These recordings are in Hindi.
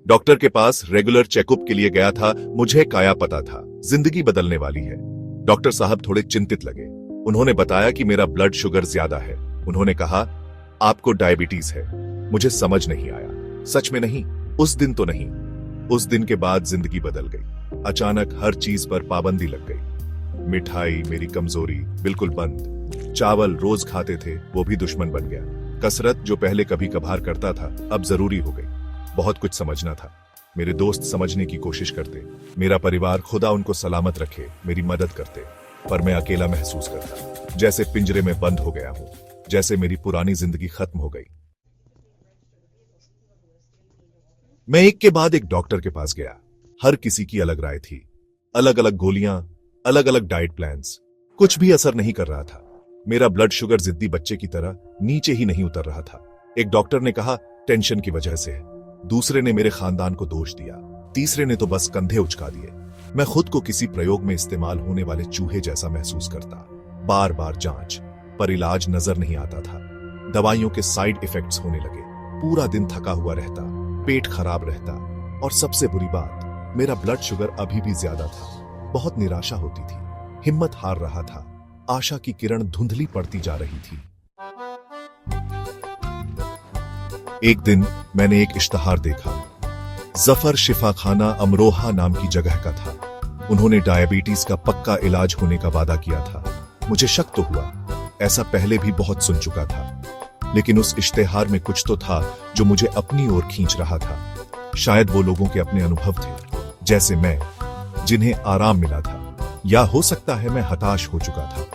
डॉक्टर के पास रेगुलर चेकअप के लिए गया था। मुझे काया पता था जिंदगी बदलने वाली है। डॉक्टर साहब थोड़े चिंतित लगे। उन्होंने बताया कि मेरा ब्लड शुगर ज्यादा है। उन्होंने कहा, आपको डायबिटीज है। मुझे समझ नहीं आया। सच में नहीं, उस दिन तो नहीं। उस दिन के बाद जिंदगी बदल गई। अचानक हर चीज पर पाबंदी लग गई। मिठाई मेरी कमजोरी, बिल्कुल बंद। चावल रोज खाते थे, वो भी दुश्मन बन गया। कसरत जो पहले कभी कभार करता था, अब जरूरी हो गई। बहुत कुछ समझना था। मेरे दोस्त समझने की कोशिश करते, मेरा परिवार खुदा उनको सलामत रखे मेरी मदद करते, पर मैं अकेला महसूस करता, जैसे पिंजरे में बंद हो गया हूं, जैसे मेरी पुरानी जिंदगी खत्म हो गई। मैं एक के बाद एक डॉक्टर के पास गया। हर किसी की अलग राय थी, अलग अलग गोलियां, अलग अलग डाइट प्लान्स। कुछ भी असर नहीं कर रहा था। मेरा ब्लड शुगर जिद्दी बच्चे की तरह नीचे ही नहीं उतर रहा था। एक डॉक्टर ने कहा, टेंशन की वजह से है। दूसरे ने मेरे खानदान को दोष दिया। तीसरे ने तो बस कंधे उचका दिए। मैं खुद को किसी प्रयोग में इस्तेमाल होने वाले चूहे जैसा महसूस करता। बार बार जांच, पर इलाज नजर नहीं आता था। दवाइयों के साइड इफेक्ट्स होने लगे। पूरा दिन थका हुआ रहता, पेट खराब रहता, और सबसे बुरी बात, मेरा ब्लड शुगर अभी भी ज्यादा था। बहुत निराशा होती थी। हिम्मत हार रहा था। आशा की किरण धुंधली पड़ती जा रही थी। एक दिन मैंने एक इश्तहार देखा। जफर शिफाखाना अमरोहा नाम की जगह का था। उन्होंने डायबिटीज का पक्का इलाज होने का वादा किया था। मुझे शक तो हुआ, ऐसा पहले भी बहुत सुन चुका था, लेकिन उस इश्तेहार में कुछ तो था जो मुझे अपनी ओर खींच रहा था। शायद वो लोगों के अपने अनुभव थे, जैसे मैं, जिन्हें आराम मिला था। या हो सकता है मैं हताश हो चुका था,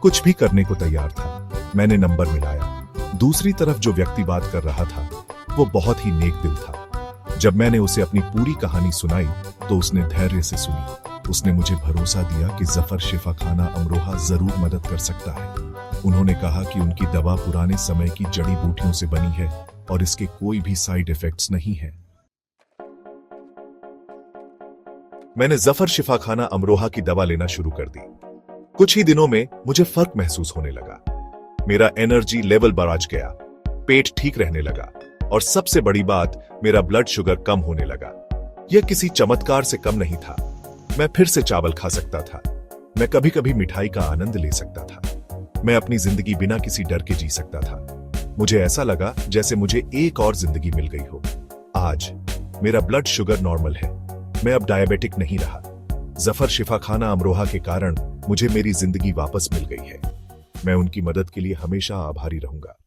कुछ भी करने को तैयार था। मैंने नंबर मिलाया। दूसरी तरफ जो व्यक्ति बात कर रहा था, वो बहुत ही नेक दिल था। जब मैंने उसे अपनी पूरी कहानी सुनाई, तो उसने धैर्य से सुनी। उसने मुझे भरोसा दिया कि जफर शिफाखाना अमरोहा जरूर मदद कर सकता है। उन्होंने कहा कि उनकी दवा पुराने समय की जड़ी बूटियों से बनी है और इसके कोई भी साइड इफेक्ट्स नहीं है। मैंने जफर शिफाखाना अमरोहा की दवा लेना शुरू कर दी। कुछ ही दिनों में मुझे फर्क महसूस होने लगा। मेरा एनर्जी लेवल बढ़ गया, पेट ठीक रहने लगा, और सबसे बड़ी बात, मेरा ब्लड शुगर कम होने लगा। यह किसी चमत्कार से कम नहीं था। मैं फिर से चावल खा सकता था। मैं कभी कभी मिठाई का आनंद ले सकता था। मैं अपनी जिंदगी बिना किसी डर के जी सकता था। मुझे ऐसा लगा जैसे मुझे एक और जिंदगी मिल गई हो। आज मेरा ब्लड शुगर नॉर्मल है। मैं अब डायबिटिक नहीं रहा। जफर शिफाखाना अमरोहा के कारण मुझे मेरी जिंदगी वापस मिल गई है। मैं उनकी मदद के लिए हमेशा आभारी रहूंगा।